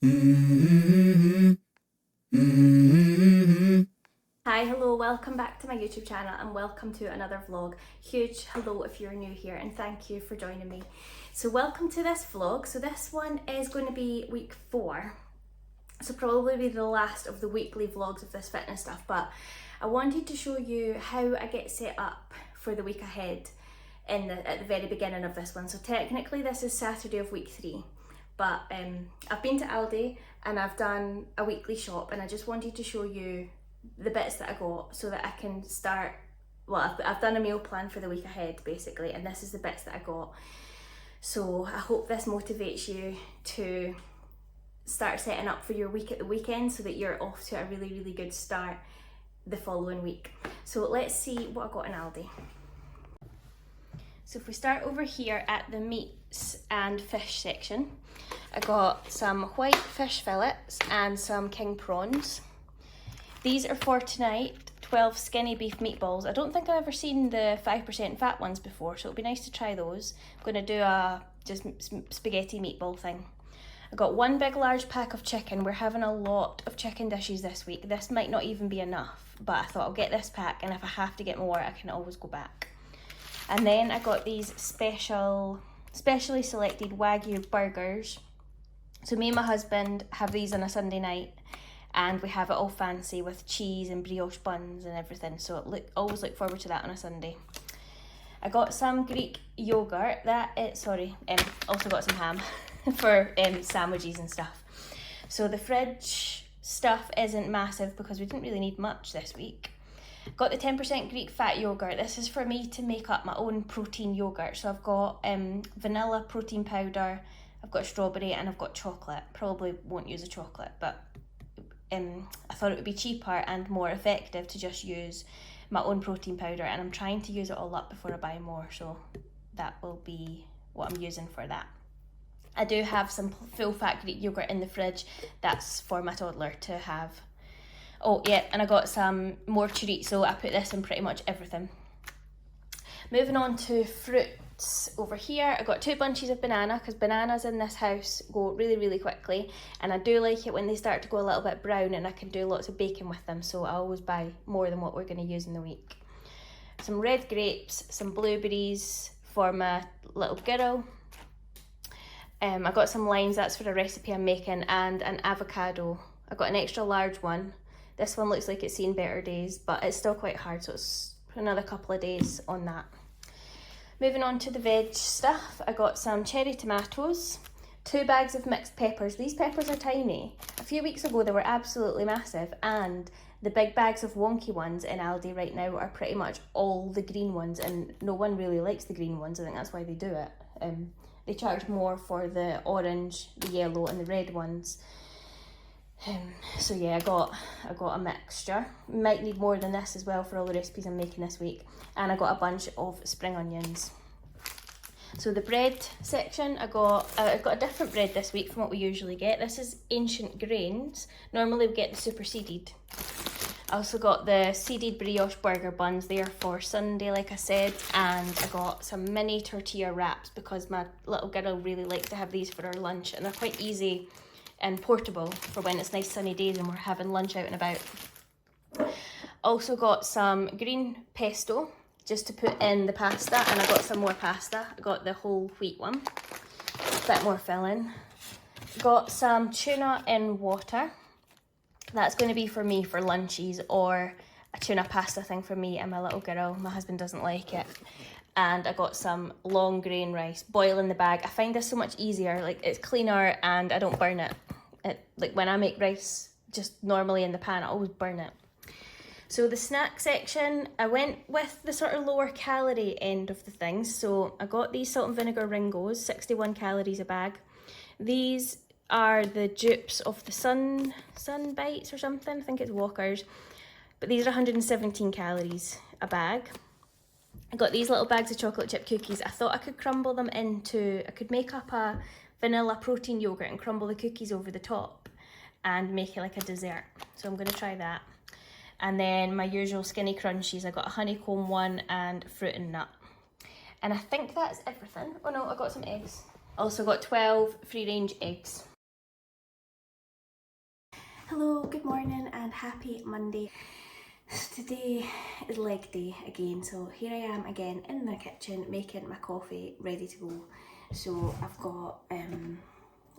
Hi, hello, welcome back to my YouTube channel and welcome to another vlog. Huge hello if you're new here and thank you for joining me. So welcome to this vlog. So this one is going to be week 4. So probably be the last of the weekly vlogs of this fitness stuff, but I wanted to show you how I get set up for the week ahead at the very beginning of this one. So technically this is Saturday of week 3. But I've been to Aldi and I've done a weekly shop, and I just wanted to show you the bits that I got so that I can start. Well, I've done a meal plan for the week ahead basically, and this is the bits that I got. So I hope this motivates you to start setting up for your week at the weekend so that you're off to a really good start the following week. So let's see what I got in Aldi. So if we start over here at the meats and fish section, I got some white fish fillets and some king prawns. These are for tonight, 12 skinny beef meatballs. I don't think I've ever seen the 5% fat ones before, so it'll be nice to try those. I'm going to do a just spaghetti meatball thing. I got one big large pack of chicken. We're having a lot of chicken dishes this week. This might not even be enough, but I thought I'll get this pack, and if I have to get more, I can always go back. And then I got these specially selected Wagyu burgers. So me and my husband have these on a Sunday night, and we have it all fancy with cheese and brioche buns and everything. So always look forward to that on a Sunday. I got some Greek yogurt. Also got some ham for sandwiches and stuff. So the fridge stuff isn't massive because we didn't really need much this week. Got the 10% Greek fat yogurt. This is for me to make up my own protein yogurt. So I've got vanilla protein powder, I've got strawberry, and I've got chocolate. Probably won't use a chocolate, but I thought it would be cheaper and more effective to just use my own protein powder, and I'm trying to use it all up before I buy more, so that will be what I'm using for that. I do have some full fat Greek yogurt in the fridge. That's for my toddler to have. Oh yeah, and I got some more chorizo. I put this in pretty much everything. Moving on to fruits over here, I got 2 bunches of banana because bananas in this house go really quickly, and I do like it when they start to go a little bit brown and I can do lots of baking with them, so I always buy more than what we're going to use in the week. Some red grapes, some blueberries for my little girl. I got some limes, that's for a recipe I'm making, and an avocado. I got an extra large one. This one looks like it's seen better days, but it's still quite hard, so it's another couple of days on that. Moving on to the veg stuff, I got some cherry tomatoes, 2 bags of mixed peppers. These peppers are tiny. A few weeks ago they were absolutely massive, and the big bags of wonky ones in Aldi right now are pretty much all the green ones, and no one really likes the green ones. I think that's why they do it. They charge more for the orange, the yellow and the red ones. So yeah, I got a mixture. Might need more than this as well for all the recipes I'm making this week. And I got a bunch of spring onions. So the bread section, I got a different bread this week from what we usually get. This is Ancient Grains. Normally we get the super seeded. I also got the seeded brioche burger buns. They are for Sunday, like I said. And I got some mini tortilla wraps because my little girl really likes to have these for her lunch, and they're quite easy and portable for when it's nice sunny days and we're having lunch out and about. Also got some green pesto just to put in the pasta, and I got some more pasta. I got the whole wheat one, a bit more filling. Got some tuna in water. That's going to be for me for lunches, or a tuna pasta thing for me and my little girl. My husband doesn't like it. And I got some long grain rice, boil in the bag. I find this so much easier, like it's cleaner and I don't burn it. Like when I make rice just normally in the pan, I always burn it. So the snack section, I went with the sort of lower calorie end of the things. So I got these salt and vinegar Ringos, 61 calories a bag. These are the dupes of the Sun Bites or something, I think it's Walkers. But these are 117 calories a bag. I got these little bags of chocolate chip cookies. I thought I could crumble them I could make up a vanilla protein yogurt and crumble the cookies over the top and make it like a dessert. So I'm going to try that. And then my usual skinny crunchies. I got a honeycomb one and fruit and nut. And I think that's everything. Oh no, I got some eggs. Also got 12 free range eggs. Hello, good morning and happy Monday. Today is leg day again, so here I am again in the kitchen making my coffee ready to go. So I've got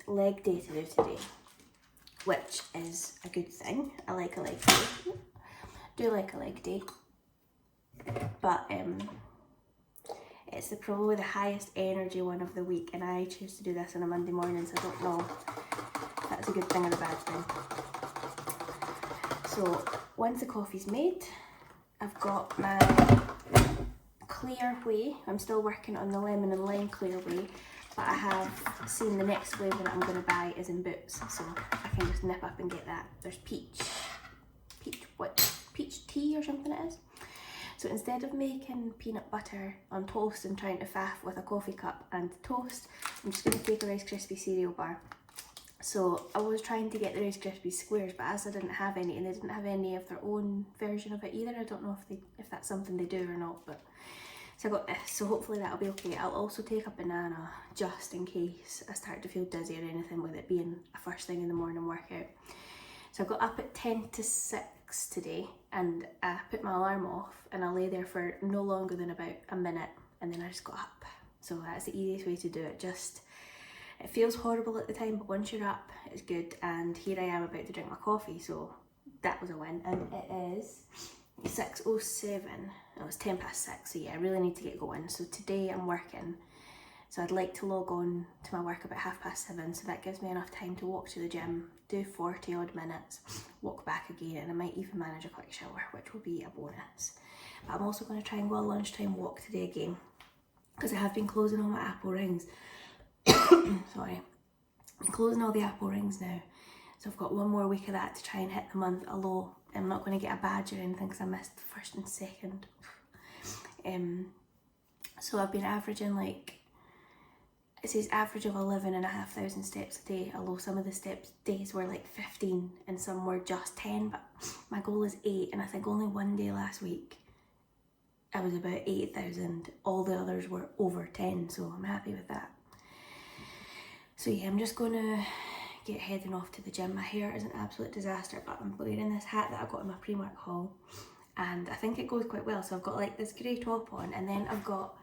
leg day to do today, which is a good thing. I like a leg day. Do like a leg day, but it's probably the highest energy one of the week, and I choose to do this on a Monday morning, so I don't know if that's a good thing or a bad thing. So once the coffee's made, I've got my clear whey. I'm still working on the lemon and lime clear whey, but I have seen the next flavour that I'm going to buy is in Boots, so I can just nip up and get that. There's peach tea or something it is. So instead of making peanut butter on toast and trying to faff with a coffee cup and toast, I'm just going to take a Rice Krispies cereal bar. So I was trying to get the Rice Krispies squares, but as I didn't have any, and they didn't have any of their own version of it either, I don't know if that's something they do or not, but so I got this, so hopefully that'll be okay. I'll also take a banana just in case I start to feel dizzy or anything with it being a first thing in the morning workout. So I got up at 10 to 6 today, and I put my alarm off and I lay there for no longer than about a minute, and then I just got up. So that's the easiest way to do it. It feels horrible at the time, but once you're up, it's good. And here I am about to drink my coffee, so that was a win. And it is 6:07. Oh, it's 10 past 6, so yeah, I really need to get going. So today I'm working, so I'd like to log on to my work about 7:30, so that gives me enough time to walk to the gym, do 40 odd minutes, walk back again, and I might even manage a quick shower, which will be a bonus. But I'm also going to try and go a lunchtime walk today again, because I have been closing all my Apple rings. Sorry, I'm closing all the Apple rings now, so I've got one more week of that to try and hit the month, although I'm not going to get a badge or anything because I missed the first and second. So I've been averaging, like, it says average of 11,500 steps a day, although some of the days were like 15 and some were just 10, but my goal is 8, and I think only one day last week I was about 8,000, all the others were over 10, so I'm happy with that. So yeah, I'm just going to get heading off to the gym. My hair is an absolute disaster, but I'm wearing this hat that I got in my Primark haul, and I think it goes quite well. So I've got like this grey top on, and then I've got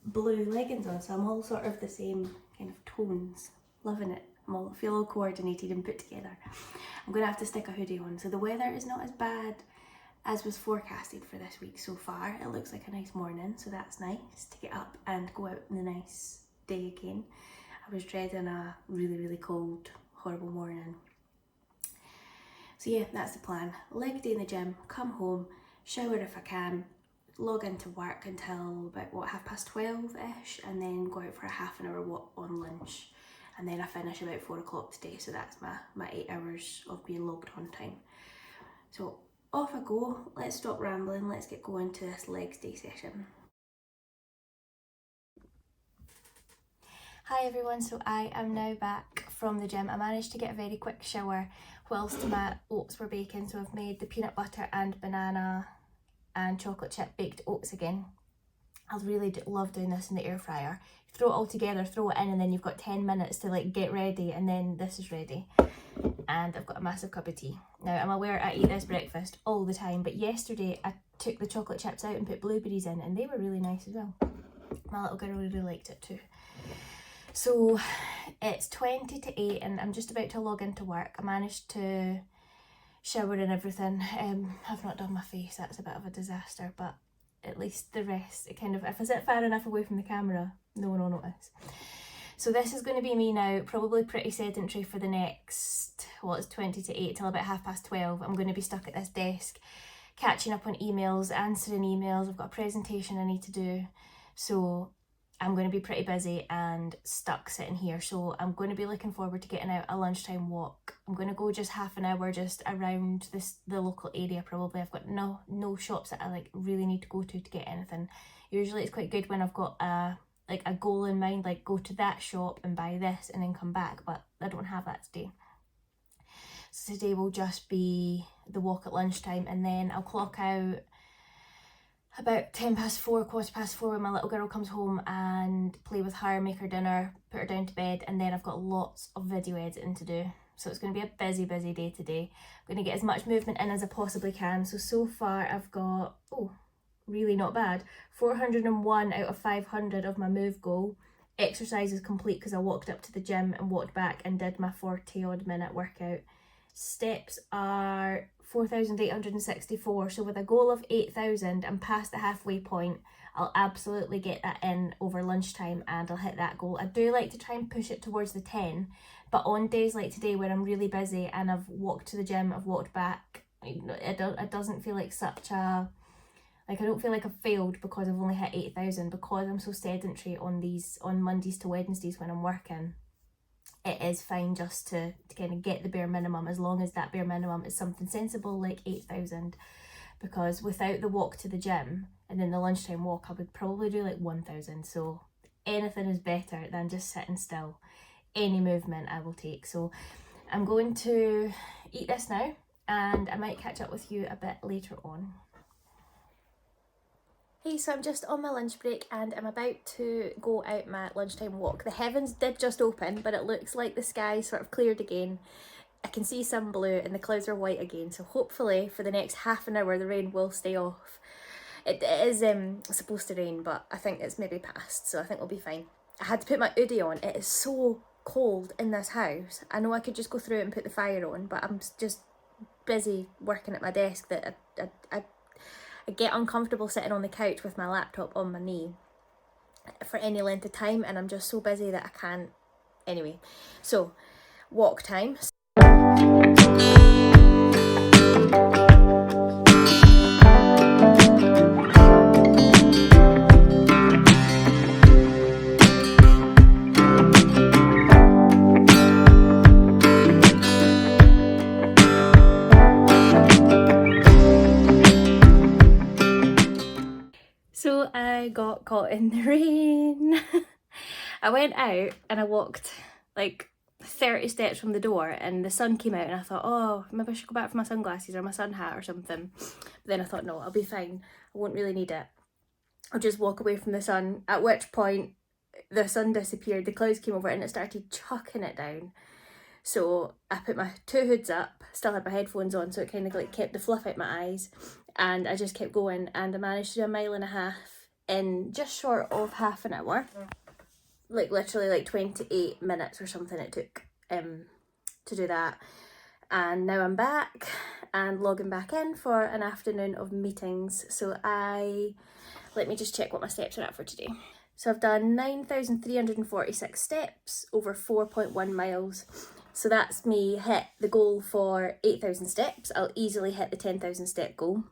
blue leggings on, so I'm all sort of the same kind of tones. Loving it. I feel all coordinated and put together. I'm going to have to stick a hoodie on. So the weather is not as bad as was forecasted for this week so far. It looks like a nice morning, so that's nice to get up and go out in the nice day again. I was dreading a really, really cold, horrible morning. So yeah, that's the plan. Leg day in the gym, come home, shower if I can, log into work until about 12:30ish, and then go out for a half an hour walk on lunch. And then I finish about 4 o'clock today, so that's my 8 hours of being logged on time. So off I go, let's stop rambling, let's get going to this legs day session. Hi everyone, so I am now back from the gym. I managed to get a very quick shower whilst my oats were baking, so I've made the peanut butter and banana and chocolate chip baked oats again. I really love doing this in the air fryer. Throw it all together, throw it in, and then you've got 10 minutes to like get ready, and then this is ready. And I've got a massive cup of tea. Now I'm aware I eat this breakfast all the time, but yesterday I took the chocolate chips out and put blueberries in, and they were really nice as well. My little girl really liked it too. So it's 20 to 8 and I'm just about to log into work. I managed to shower and everything. I've not done my face, that's a bit of a disaster, but at least the rest, if I sit far enough away from the camera, no one will notice. So this is going to be me now, probably pretty sedentary for the next, it's 20 to 8 till about 12:30. I'm going to be stuck at this desk, catching up on emails, answering emails. I've got a presentation I need to do, so I'm going to be pretty busy and stuck sitting here. So I'm going to be looking forward to getting out a lunchtime walk. I'm going to go just half an hour just around the local area probably. I've got no shops that I really need to go to get anything. Usually it's quite good when I've got a goal in mind, like go to that shop and buy this and then come back, but I don't have that today. So today will just be the walk at lunchtime, and then I'll clock out about 4:10, 4:15 when my little girl comes home and play with her, make her dinner, put her down to bed, and then I've got lots of video editing to do. So it's going to be a busy day today. I'm going to get as much movement in as I possibly can. So far I've got, really not bad, 401 out of 500 of my move goal. Exercise is complete because I walked up to the gym and walked back and did my 40 odd minute workout. Steps are 4,864, so with a goal of 8,000 and past the halfway point, I'll absolutely get that in over lunchtime and I'll hit that goal. I do like to try and push it towards the 10, but on days like today where I'm really busy and I've walked to the gym, I've walked back, it doesn't feel like such a, like, I don't feel like I've failed because I've only hit 8,000, because I'm so sedentary on Mondays to Wednesdays when I'm working. It is fine just to kind of get the bare minimum, as long as that bare minimum is something sensible like 8,000, because without the walk to the gym and then the lunchtime walk, I would probably do like 1,000. So anything is better than just sitting still. Any movement I will take. So I'm going to eat this now and I might catch up with you a bit later on. Hey, so I'm just on my lunch break and I'm about to go out my lunchtime walk. The heavens did just open, but it looks like the sky sort of cleared again. I can see some blue and the clouds are white again, so hopefully for the next half an hour the rain will stay off. It is supposed to rain, but I think it's maybe past, so I think we'll be fine. I had to put my hoodie on. It is so cold in this house. I know I could just go through it and put the fire on, but I'm just busy working at my desk that I get uncomfortable sitting on the couch with my laptop on my knee for any length of time, and I'm just so busy that I can't. Anyway, so walk time. So I got caught in the rain. I went out and I walked like 30 steps from the door and the sun came out and I thought, oh, maybe I should go back for my sunglasses or my sun hat or something. But then I thought, no, I'll be fine. I won't really need it. I'll just walk away from the sun, at which point the sun disappeared, the clouds came over and it started chucking it down. So I put my two hoods up, still had my headphones on, so it kind of like kept the fluff out my eyes, and I just kept going and I managed to do a 1.5 miles in just short of half an hour. Like literally like 28 minutes or something it took to do that. And now I'm back and logging back in for an afternoon of meetings. So let me just check what my steps are at for today. So I've done 9,346 steps over 4.1 miles. So that's me hit the goal for 8,000 steps. I'll easily hit the 10,000 step goal.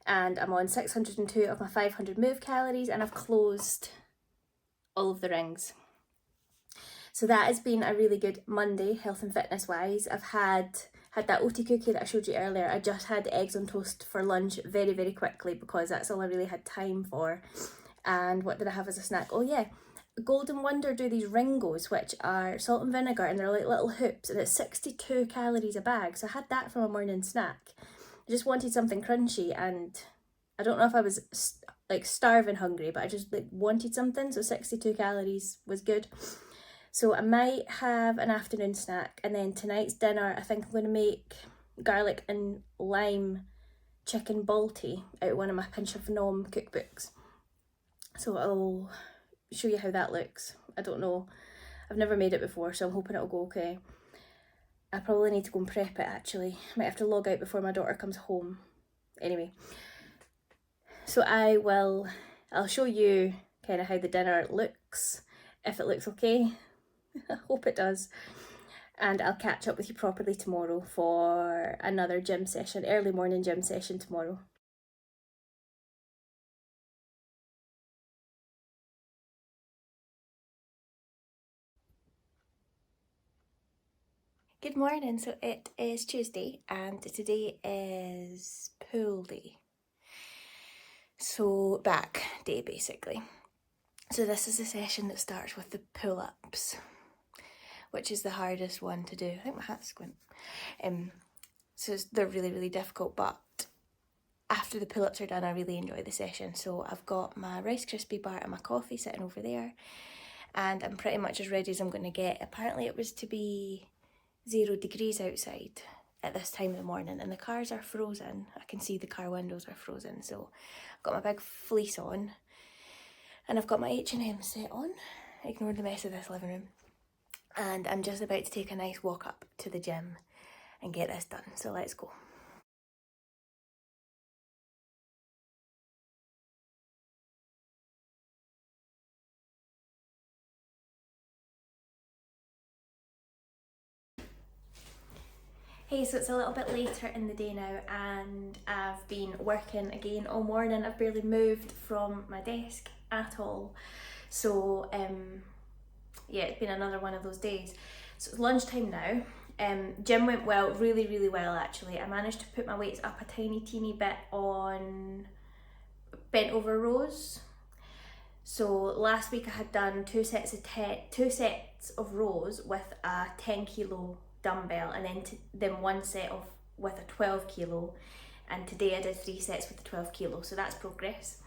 And I'm on 602 of my 500 move calories and I've closed all of the rings. So that has been a really good Monday, health and fitness wise. I've had that oaty cookie that I showed you earlier. I just had eggs on toast for lunch very, very quickly because that's all I really had time for. And what did I have as a snack? Oh yeah, Golden Wonder do these Ringos, which are salt and vinegar, and they're like little hoops, and it's 62 calories a bag. So I had that for my morning snack. I just wanted something crunchy, and I don't know if I was like starving hungry, but I just like wanted something, so 62 calories was good. So I might have an afternoon snack, and then tonight's dinner I think I'm going to make garlic and lime chicken balti out of one of my Pinch of Nom cookbooks. So I'll show you how that looks. I don't know, I've never made it before, so I'm hoping it'll go okay. I probably need to go and prep it actually. Might have to log out before my daughter comes home. Anyway, so I'll show you kind of how the dinner looks, if it looks okay. I hope it does. And I'll catch up with you properly tomorrow for another gym session, early morning gym session tomorrow. Good morning, so it is Tuesday and today is pool day. So back day basically. So this is a session that starts with the pull-ups, which is the hardest one to do. I think my hat's squint. So they're really, really difficult, but after the pull-ups are done, I really enjoy the session. So I've got my Rice Krispie bar and my coffee sitting over there. and I'm pretty much as ready as I'm going to get. Apparently it was to be 0 degrees outside at this time of the morning, and the cars are frozen. I can see the car windows are frozen, so I've got my big fleece on and I've got my H&M set on. Ignore the mess of this living room. And I'm just about to take a nice walk up to the gym and get this done, so let's go. Hey, so it's a little bit later in the day now and I've been working again all morning. I've barely moved from my desk at all. So yeah, it's been another one of those days. So it's lunchtime now. Gym went well, really well actually. I managed to put my weights up a teeny bit on bent over rows. So last week I had done two sets of rows with a 10 kilo dumbbell, and then one set with a 12 kilo, and today I did 3 sets with the 12 kilo, so that's progress.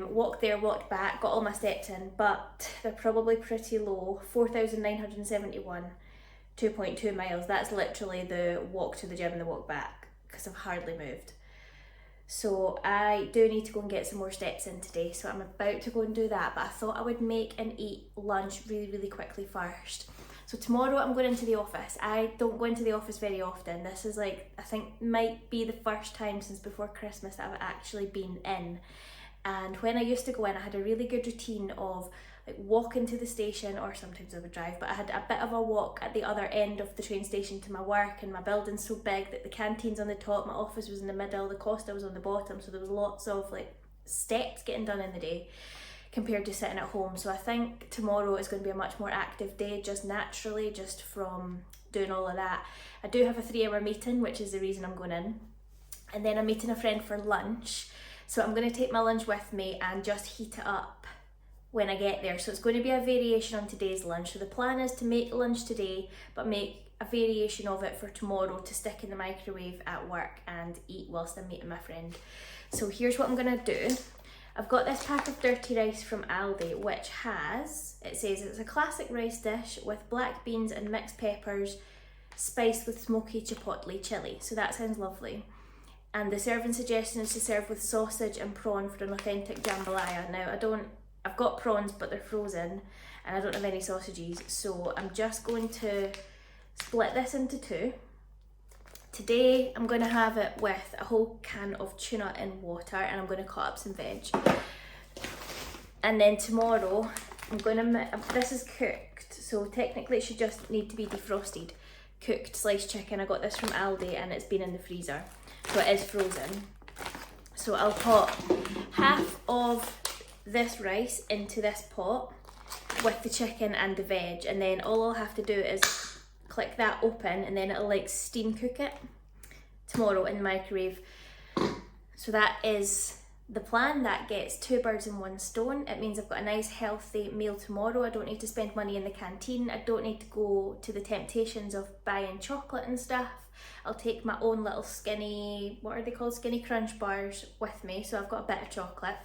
Walked there, walked back, got all my steps in, but they're probably pretty low. 4,971, 2.2 miles. That's literally the walk to the gym and the walk back, because I've hardly moved. So I do need to go and get some more steps in today, so I'm about to go and do that, but I thought I would make and eat lunch really quickly first. So tomorrow I'm going into the office. I don't go into the office very often. This is like, I think might be the first time since before Christmas that I've actually been in. And when I used to go in, I had a really good routine of like walking to the station, or sometimes I would drive, but I had a bit of a walk at the other end of the train station to my work, and my building's so big that the canteen's on the top, my office was in the middle, the Costa was on the bottom, so there was lots of like steps getting done in the day compared to sitting at home. So I think tomorrow is going to be a much more active day, just naturally, just from doing all of that. I do have a 3-hour meeting, which is the reason I'm going in, and then I'm meeting a friend for lunch, so I'm going to take my lunch with me and just heat it up when I get there. So it's going to be a variation on today's lunch. So the plan is to make lunch today, but make a variation of it for tomorrow to stick in the microwave at work and eat whilst I'm meeting my friend. So here's what I'm going to do. I've got this pack of dirty rice from Aldi, which it says it's a classic rice dish with black beans and mixed peppers, spiced with smoky chipotle chili. So that sounds lovely. And the serving suggestion is to serve with sausage and prawn for an authentic jambalaya. Now I've got prawns, but they're frozen, and I don't have any sausages, so I'm just going to split this into 2. Today I'm going to have it with a whole can of tuna in water, and I'm going to cut up some veg. And then tomorrow this is cooked, so technically it should just need to be defrosted. Cooked sliced chicken. I got this from Aldi and it's been in the freezer, so it is frozen. So I'll put half of this rice into this pot with the chicken and the veg, and then all I'll have to do is click that open, and then it'll like steam cook it tomorrow in the microwave. So that is the plan. That gets 2 birds in 1 stone. It means I've got a nice healthy meal tomorrow. I don't need to spend money in the canteen. I don't need to go to the temptations of buying chocolate and stuff. I'll take my own little skinny, what are they called, skinny crunch bars with me, so I've got a bit of chocolate.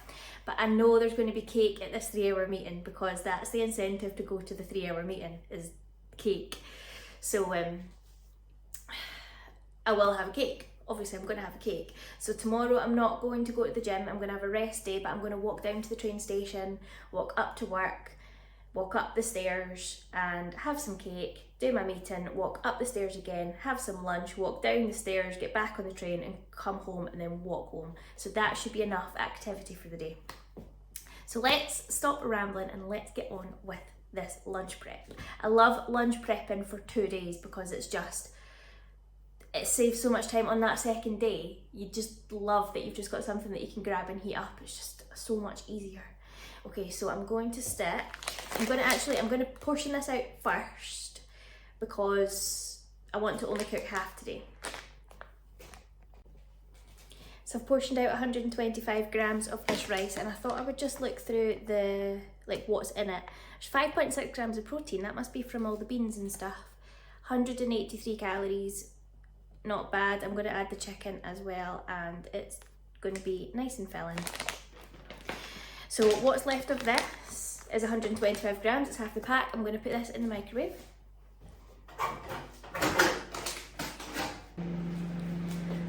But I know there's going to be cake at this 3-hour meeting, because that's the incentive to go to the 3-hour meeting, is cake. So I will have a cake. Obviously I'm going to have a cake. So tomorrow I'm not going to go to the gym, I'm going to have a rest day, but I'm going to walk down to the train station, walk up to work, walk up the stairs and have some cake, do my meeting, walk up the stairs again, have some lunch, walk down the stairs, get back on the train and come home, and then walk home. So that should be enough activity for the day. So let's stop rambling and let's get on with this lunch prep. I love lunch prepping for 2 days because it saves so much time on that second day. You just love that you've just got something that you can grab and heat up. It's just so much easier. Okay, so I'm going to portion this out first because I want to only cook half today. So I've portioned out 125 grams of this rice, and I thought I would just look through what's in it. There's 5.6 grams of protein, that must be from all the beans and stuff. 183 calories, not bad. I'm going to add the chicken as well, and it's going to be nice and filling. So what's left of this is 125 grams, it's half the pack. I'm going to put this in the microwave.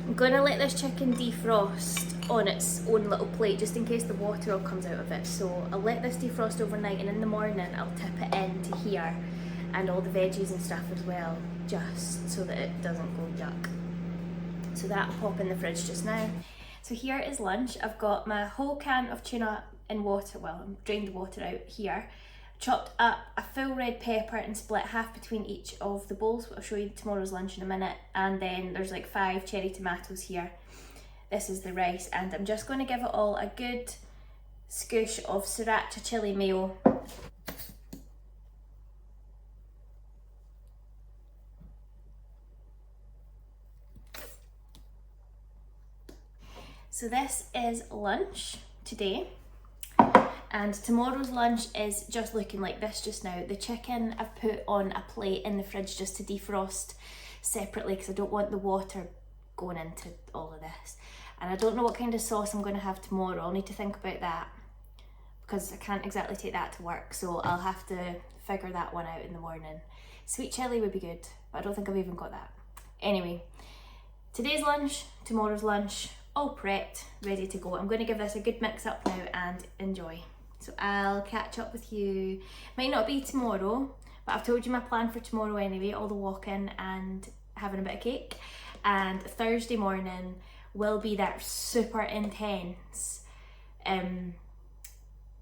I'm going to let this chicken defrost on its own little plate just in case the water all comes out of it. So I'll let this defrost overnight, and in the morning I'll tip it into here and all the veggies and stuff as well, just so that it doesn't go yuck. So that'll pop in the fridge just now. So here is lunch. I've got my whole can of tuna in water, well, I've drained the water out here. Chopped up a full red pepper and split half between each of the bowls. I'll show you tomorrow's lunch in a minute. And then there's like 5 cherry tomatoes here. This is the rice, and I'm just going to give it all a good scoosh of sriracha chili mayo. So this is lunch today, and tomorrow's lunch is just looking like this just now. The chicken I've put on a plate in the fridge just to defrost separately because I don't want the water going into all of this. And I don't know what kind of sauce I'm going to have tomorrow. I'll need to think about that because I can't exactly take that to work, so I'll have to figure that one out in the morning. Sweet chilli would be good, but I don't think I've even got that. Anyway, today's lunch, tomorrow's lunch, all prepped, ready to go. I'm going to give this a good mix up now and enjoy. So I'll catch up with you. Might not be tomorrow, but I've told you my plan for tomorrow anyway, all the walking and having a bit of cake. And Thursday morning will be that super intense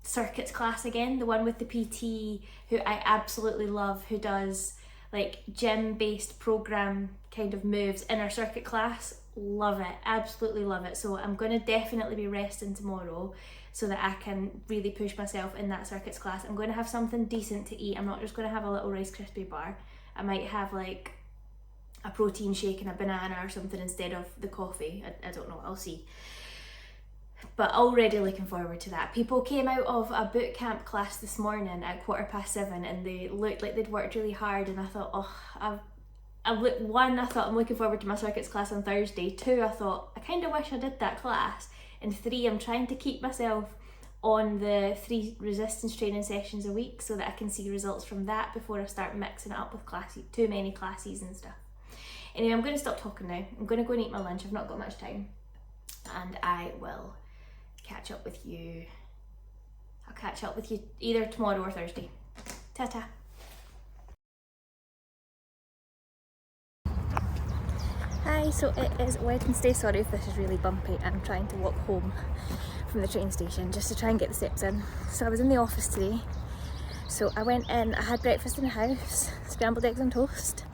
circuits class again, the one with the PT who I absolutely love, who does like gym based program kind of moves in our circuit class. Love it, absolutely love it. So I'm going to definitely be resting tomorrow so that I can really push myself in that circuits class. I'm going to have something decent to eat. I'm not just going to have a little Rice Krispie bar. I might have like a protein shake and a banana or something instead of the coffee. I don't know, I'll see. But already looking forward to that. People came out of a boot camp class this morning at 7:15 and they looked like they'd worked really hard, and I thought, oh, one, I thought I'm looking forward to my circuits class on Thursday. 2, I thought I kind of wish I did that class. And 3, I'm trying to keep myself on the 3 resistance training sessions a week so that I can see results from that before I start mixing it up with too many classes and stuff. Anyway, I'm going to stop talking now. I'm going to go and eat my lunch. I've not got much time. And I will catch up with you. I'll catch up with you either tomorrow or Thursday. Ta-ta. Hi, so it is Wednesday. Sorry if this is really bumpy. I'm trying to walk home from the train station just to try and get the steps in. So I was in the office today. So I went in, I had breakfast in the house, scrambled eggs on toast.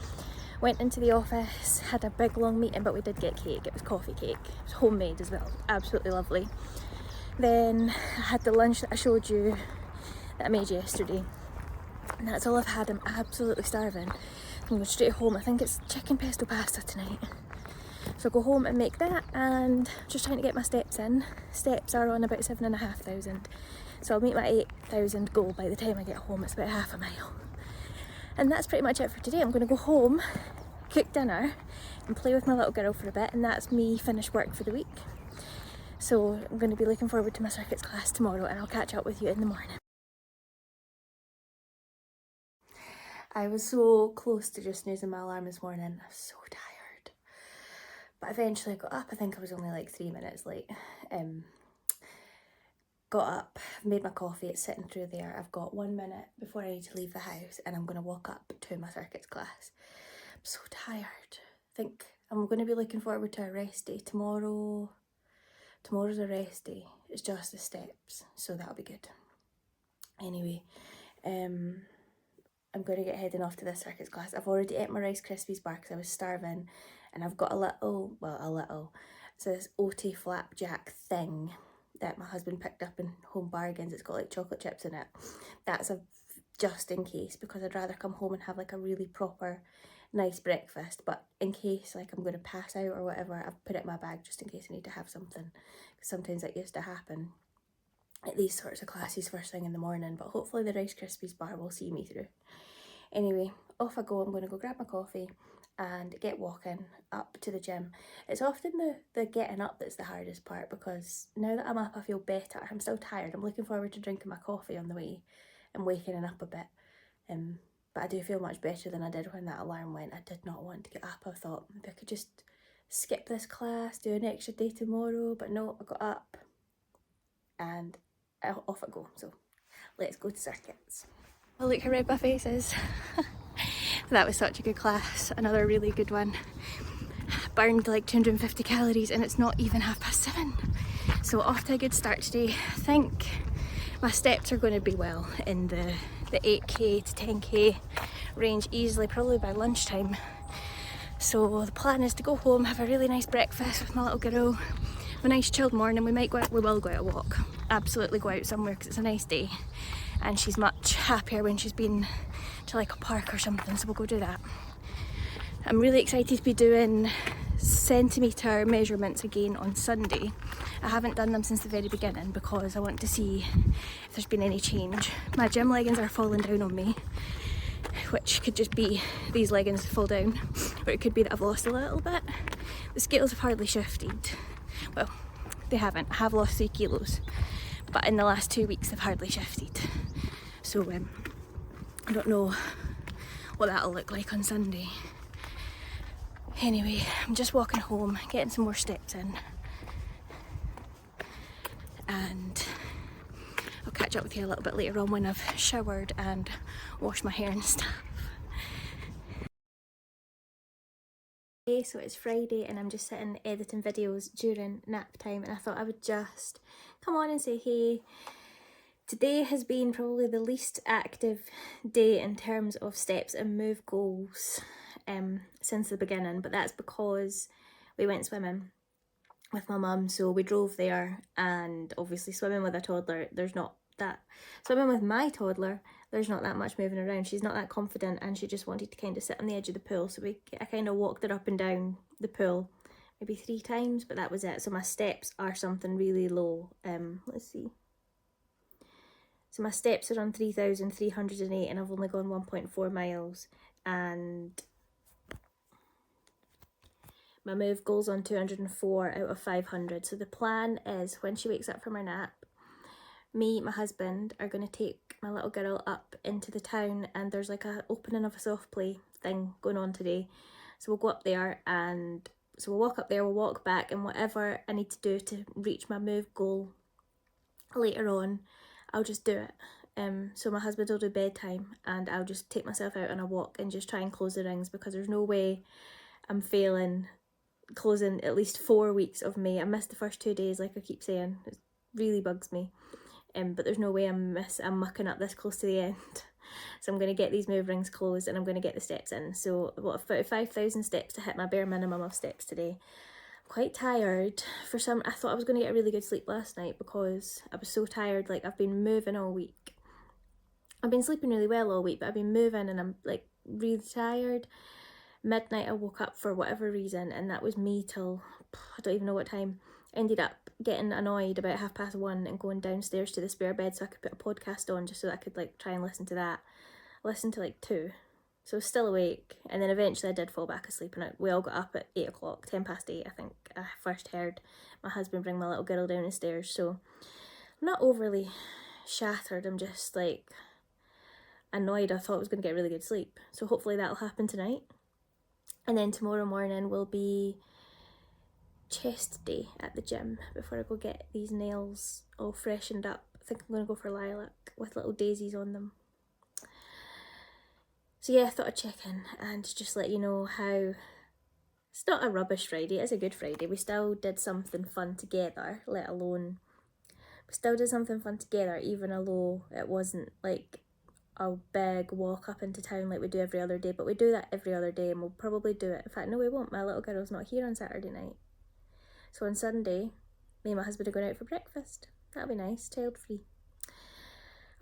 Went into the office, had a big long meeting, but we did get cake. It was coffee cake. It was homemade as well. Absolutely lovely. Then I had the lunch that I showed you that I made yesterday. And that's all I've had. I'm absolutely starving. I'm going straight home. I think it's chicken pesto pasta tonight. So I'll go home and make that, and just trying to get my steps in. Steps are on about 7,500. So I'll meet my 8,000 goal by the time I get home. It's about half a mile. And that's pretty much it for today. I'm going to go home, cook dinner and play with my little girl for a bit, and that's me finished work for the week. So I'm going to be looking forward to my circuits class tomorrow, and I'll catch up with you in the morning. I was so close to just snoozing my alarm this morning. I was so tired. But eventually I got up. I think I was only like 3 minutes late. Got up, made my coffee, it's sitting through there. I've got 1 minute before I need to leave the house, and I'm going to walk up to my circuits class. I'm so tired. I think I'm going to be looking forward to a rest day tomorrow. Tomorrow's a rest day. It's just the steps, so that'll be good. Anyway, I'm going to get heading off to this circuits class. I've already ate my Rice Krispies bar because I was starving, and I've got it's this Oatly flapjack thing that my husband picked up in Home Bargains. It's got like chocolate chips in it. That's a just in case, because I'd rather come home and have like a really proper nice breakfast, but in case like I'm going to pass out or whatever, I've put it in my bag just in case I need to have something, because sometimes that used to happen at these sorts of classes first thing in the morning. But hopefully the Rice Krispies bar will see me through. Anyway, off I go. I'm going to go grab my coffee and get walking up to the gym. It's often the getting up that's the hardest part, because now that I'm up I feel better. I'm still tired. I'm looking forward to drinking my coffee on the way and waking up a bit. But I do feel much better than I did when that alarm went. I did not want to get up. I thought maybe I could just skip this class, do an extra day tomorrow, but no, I got up and off I go. So let's go to circuits. Oh, look how red my face is. That was such a good class, another really good one. Burned like 250 calories and it's not even 7:30. So off to a good start today. I think my steps are going to be well in the 8k to 10k range easily, probably by lunchtime. So the plan is to go home, have a really nice breakfast with my little girl, have a nice chilled morning. We will go out a walk, absolutely go out somewhere because it's a nice day and she's much happier when she's been to like a park or something, so we'll go do that. I'm really excited to be doing centimetre measurements again on Sunday. I haven't done them since the very beginning because I want to see if there's been any change. My gym leggings are falling down on me, which could just be these leggings fall down, or it could be that I've lost a little bit. The scales have hardly shifted. Well, they haven't. I have lost 3 kilos, but in the last 2 weeks they've hardly shifted. So I don't know what that'll look like on Sunday. Anyway, I'm just walking home, getting some more steps in, and I'll catch up with you a little bit later on when I've showered and washed my hair and stuff. Okay, so it's Friday and I'm just sitting editing videos during nap time, and I thought I would just come on and say hey. Today has been probably the least active day in terms of steps and move goals since the beginning, but that's because we went swimming with my mum. So we drove there, and obviously swimming with a toddler, swimming with my toddler, there's not that much moving around. She's not that confident and she just wanted to kind of sit on the edge of the pool, so I kind of walked her up and down the pool maybe 3 times, but that was it. So my steps are something really low. Let's see. So my steps are on 3,308 and I've only gone 1.4 miles, and my move goal's on 204 out of 500. So the plan is when she wakes up from her nap, me, my husband are going to take my little girl up into the town, and there's like a opening of a soft play thing going on today. So we'll go up there, and so we'll walk up there, we'll walk back, and whatever I need to do to reach my move goal later on, I'll just do it. So my husband will do bedtime and I'll just take myself out on a walk and just try and close the rings, because there's no way I'm failing closing at least 4 weeks of May. I missed the first 2 days, like I keep saying. It really bugs me. But there's no way I'm mucking up this close to the end. So I'm going to get these move rings closed and I'm going to get the steps in. So I've got about 5,000 steps to hit my bare minimum of steps today. I'm quite tired. I thought I was going to get a really good sleep last night because I was so tired. Like, I've been moving all week. I've been sleeping really well all week, but I've been moving and I'm like really tired. Midnight I woke up for whatever reason, and that was me till I don't even know what time. Ended up getting annoyed about 1:30 and going downstairs to the spare bed so I could put a podcast on, just so that I could like try and listen to that. I listened to like 2, so I was still awake, and then eventually I did fall back asleep, and we all got up at 8 o'clock, 8:10 I think. I first heard my husband bring my little girl down the stairs, so I'm not overly shattered, I'm just like annoyed. I thought I was going to get really good sleep, so hopefully that'll happen tonight. And then tomorrow morning will be chest day at the gym before I go get these nails all freshened up. I think I'm going to go for lilac with little daisies on them. So yeah, I thought I'd check in and just let you know how it's not a rubbish Friday, it's a good Friday. We still did something fun together, we still did something fun together, even though it wasn't like a big walk up into town like we do every other day. But we do that every other day, and we'll probably do it. In fact, no, we won't. My little girl's not here on Saturday night. So on Sunday, me and my husband are going out for breakfast. That'll be nice, child free.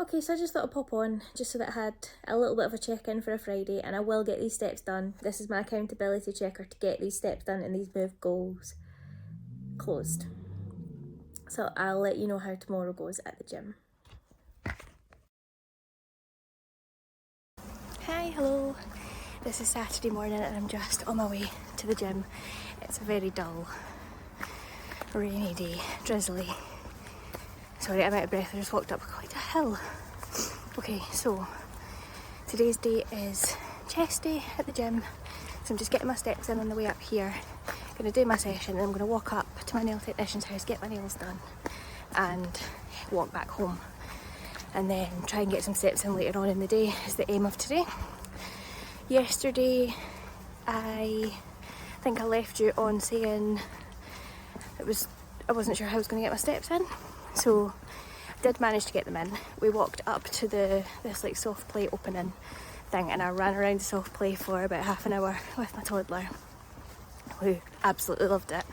Okay, so I just thought I'd pop on just so that I had a little bit of a check-in for a Friday, and I will get these steps done. This is my accountability checker to get these steps done and these move goals closed. So I'll let you know how tomorrow goes at the gym. Hi, hello. This is Saturday morning and I'm just on my way to the gym. It's a very dull, rainy day, drizzly. Sorry, I'm out of breath. I just walked up quite a hill. Okay, so today's day is chest day at the gym. So I'm just getting my steps in on the way up here. Gonna do my session and I'm gonna walk up to my nail technician's house, get my nails done and walk back home. And then try and get some steps in later on in the day is the aim of today. Yesterday, I think I left you on saying I wasn't sure how I was going to get my steps in. So I did manage to get them in. We walked up to this like soft play opening thing and I ran around the soft play for about half an hour with my toddler, who absolutely loved it.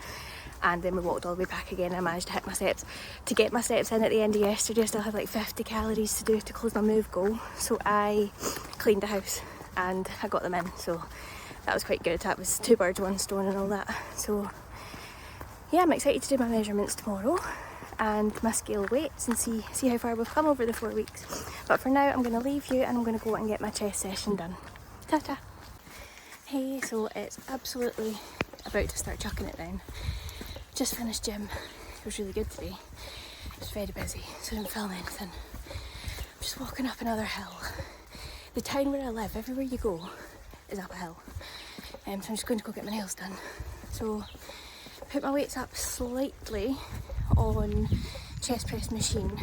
And then we walked all the way back again and I managed to hit my steps. To get my steps in at the end of yesterday, I still had like 50 calories to do to close my move goal. So I cleaned the house and I got them in. So that was quite good. That was 2 birds, 1 stone and all that. So yeah, I'm excited to do my measurements tomorrow and my scale weights and see how far we've come over the 4 weeks. But for now, I'm going to leave you and I'm going to go and get my chest session done. Ta-ta! Hey, so it's absolutely about to start chucking it down. Just finished gym. It was really good today. It was very busy, so I didn't film anything. I'm just walking up another hill. The town where I live, everywhere you go is up a hill. So I'm just going to go get my nails done. So put my weights up slightly on chest press machine.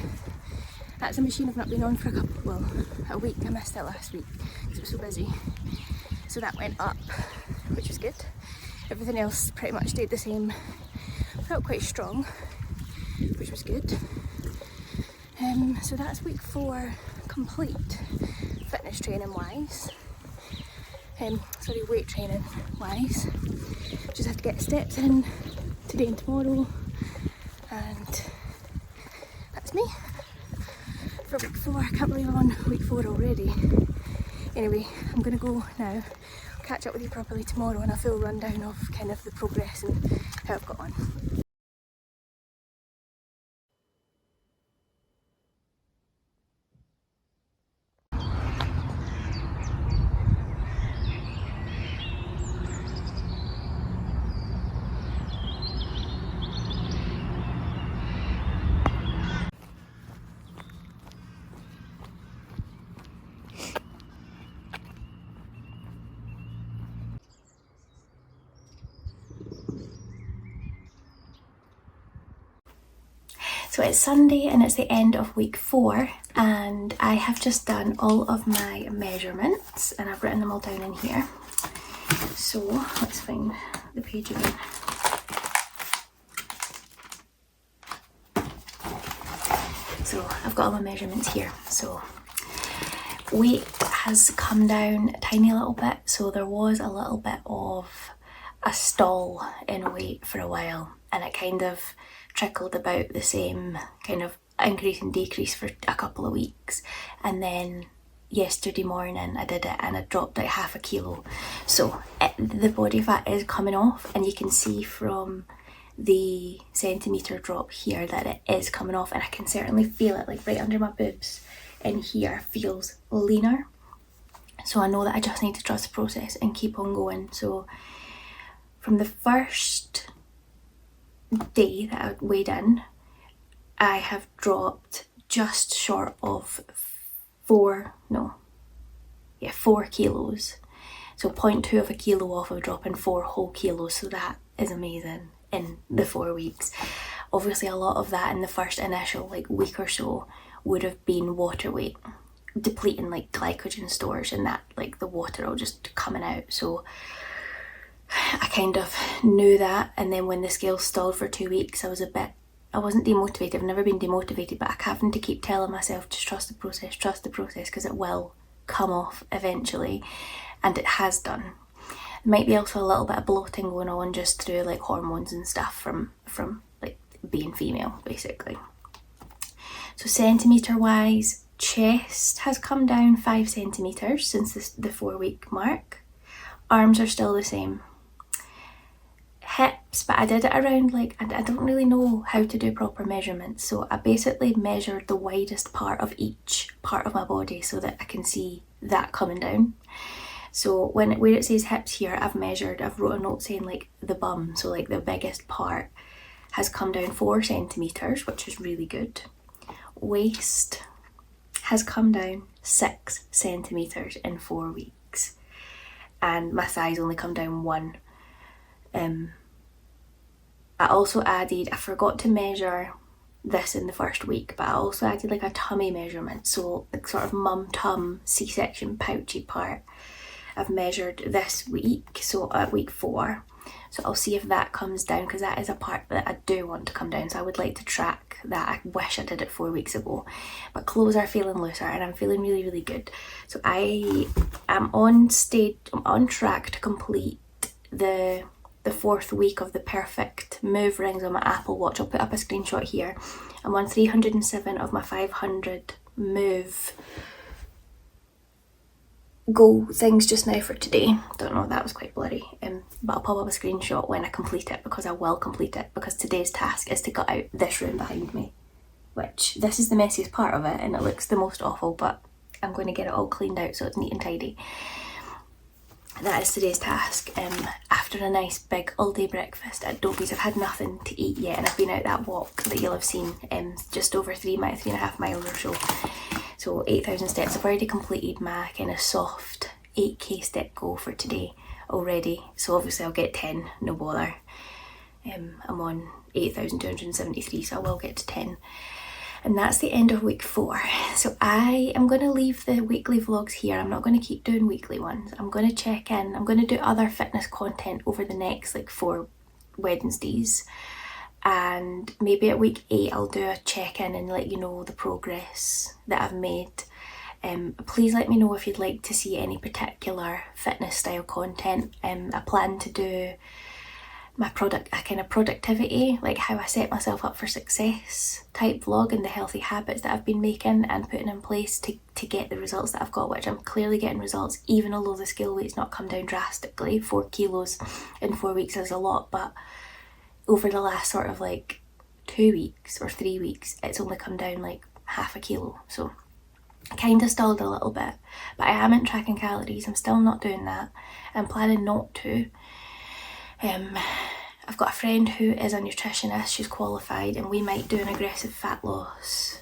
That's a machine I've not been on for a week. I missed it last week because it was so busy. So that went up, which was good. Everything else pretty much stayed the same. Felt quite strong, which was good. So that's week 4 complete, fitness training wise. Weight training wise. Just have to get steps in today and tomorrow, and that's me for week 4. I can't believe I'm on week 4 already. Anyway, I'm gonna go now. I'll catch up with you properly tomorrow and a full rundown of kind of the progress and how I've got on. So it's Sunday and it's the end of week 4 and I have just done all of my measurements and I've written them all down in here. So let's find the page again. So I've got all my measurements here. So weight has come down a tiny little bit. So there was a little bit of a stall in weight for a while and it kind of trickled about the same kind of increase and decrease for a couple of weeks, and then yesterday morning I did it and I dropped out 0.5 kilo. So the body fat is coming off and you can see from the centimetre drop here that it is coming off, and I can certainly feel it like right under my boobs in here feels leaner. So I know that I just need to trust the process and keep on going. So from the first day that I weighed in, I have dropped just short of 4 kilos. So 0.2 of a kilo off of dropping 4 whole kilos. So that is amazing in the 4 weeks. Obviously a lot of that in the first initial week or so would have been water weight, depleting glycogen stores and that the water all just coming out. So I kind of knew that, and then when the scale stalled for 2 weeks I wasn't demotivated. I've never been demotivated, but I'm having to keep telling myself to trust the process because it will come off eventually, and it has done. There might be also a little bit of bloating going on just through hormones and stuff from being female basically. So centimetre wise, chest has come down 5 centimetres since the 4 week mark. Arms are still the same. Hips, but I did it around I don't really know how to do proper measurements, so I basically measured the widest part of each part of my body so that I can see that coming down. So where it says hips here, I've wrote a note saying the bum, so the biggest part has come down 4 centimetres, which is really good. Waist has come down 6 centimetres in 4 weeks, and my thighs only come down 1. I also added, I forgot to measure this in the first week, but I also added like a tummy measurement, so like sort of mum tum C-section pouchy part I've measured this week, so at week 4. So I'll see if that comes down, because that is a part that I do want to come down, so I would like to track that. I wish I did it 4 weeks ago, but clothes are feeling looser and I'm feeling really, really good. So I am I'm on track to complete the 4th week of the perfect move rings on my Apple Watch. I'll put up a screenshot here. I'm on 307 of my 500 move goal things just now for today. Don't know, that was quite blurry, but I'll pop up a screenshot when I complete it, because I will complete it, because today's task is to gut out this room behind me, which this is the messiest part of it and it looks the most awful, but I'm going to get it all cleaned out so it's neat and tidy. That is today's task. After a nice big all-day breakfast at Dobie's. I've had nothing to eat yet, and I've been out that walk that you'll have seen, just over 3.5 miles or so. So 8,000 steps. I've already completed my kind of soft 8k step goal for today already. So obviously I'll get 10, no bother. I'm on 8,273, so I will get to 10. And that's the end of week 4. So I am going to leave the weekly vlogs here. I'm not going to keep doing weekly ones. I'm going to check in. I'm going to do other fitness content over the next like 4 Wednesdays. And maybe at week 8 I'll do a check-in and let you know the progress that I've made. Please let me know if you'd like to see any particular fitness style content. I plan to do my kind of productivity, like how I set myself up for success type vlog, and the healthy habits that I've been making and putting in place to get the results that I've got, which I'm clearly getting results, even although the scale weight's not come down drastically. 4 kilos in 4 weeks is a lot, but over the last sort of like 2 weeks or 3 weeks, it's only come down like half a kilo. So I kind of stalled a little bit, but I am tracking calories. I'm still not doing that. I'm planning not to. I've got a friend who is a nutritionist. She's qualified, and we might do an aggressive fat loss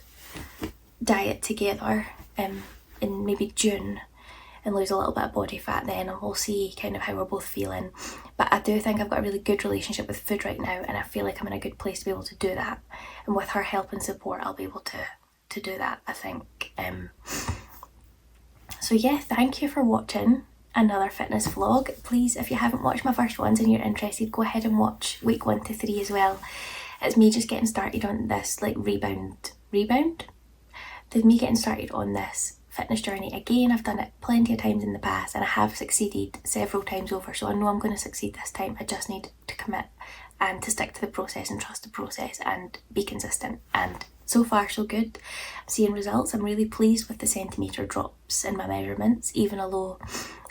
diet together in maybe June, and lose a little bit of body fat then, and we'll see kind of how we're both feeling. But I do think I've got a really good relationship with food right now, and I feel like I'm in a good place to be able to do that, and with her help and support I'll be able to do that, I think. So yeah, thank you for watching another fitness vlog. Please, if you haven't watched my first ones and you're interested, go ahead and watch week 1 to 3 as well. It's me just getting started on this like rebound? There's me getting started on this fitness journey again. I've done it plenty of times in the past and I have succeeded several times over, so I know I'm going to succeed this time. I just need to commit and to stick to the process and trust the process and be consistent, and so far so good. I'm seeing results. I'm really pleased with the centimetre drops in my measurements, even although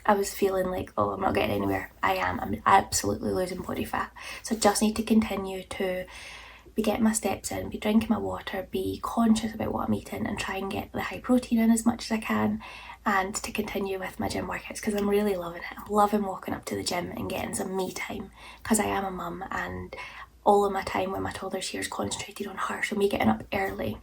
I was feeling like, oh, I'm not getting anywhere. I'm absolutely losing body fat. So I just need to continue to be getting my steps in, be drinking my water, be conscious about what I'm eating, and try and get the high protein in as much as I can, and to continue with my gym workouts, because I'm really loving it. I'm loving walking up to the gym and getting some me time, because I am a mum and all of my time when my toddler's here is concentrated on her. So me getting up early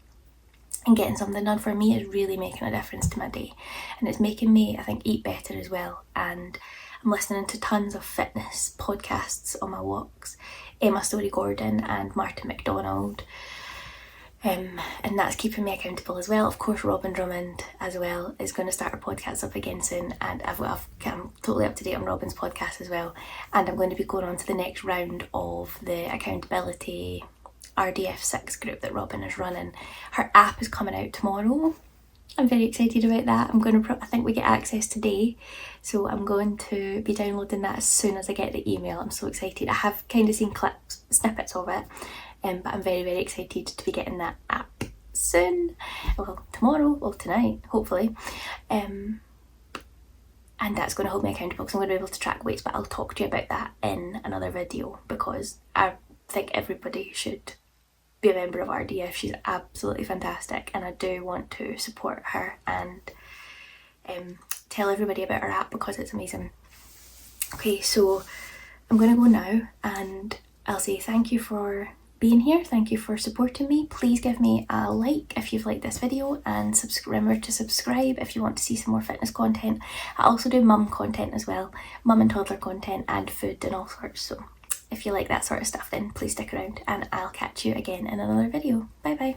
and getting something done for me is really making a difference to my day, and it's making me, I think, eat better as well. And I'm listening to tons of fitness podcasts on my walks. Emma Storey-Gordon and Martin McDonald, and that's keeping me accountable as well. Of course, Robin Drummond as well is going to start her podcast up again soon, and I'm totally up to date on Robin's podcast as well. And I'm going to be going on to the next round of the accountability RDF6 group that Robin is running. Her app is coming out tomorrow. I'm very excited about that. I think we get access today, so I'm going to be downloading that as soon as I get the email. I'm so excited. I have kind of seen snippets of it, but I'm very, very excited to be getting that app soon. Well, tomorrow or tonight, hopefully. And that's going to hold me accountable, because I'm going to be able to track weights, but I'll talk to you about that in another video, because I think everybody should be a member of RDF. She's absolutely fantastic, and I do want to support her and tell everybody about her app, because it's amazing. Okay, so I'm going to go now, and I'll say thank you for being here. Thank you for supporting me. Please give me a like if you've liked this video, and remember to subscribe if you want to see some more fitness content. I also do mum content as well, mum and toddler content and food and all sorts. So if you like that sort of stuff, then please stick around and I'll catch you again in another video. Bye bye.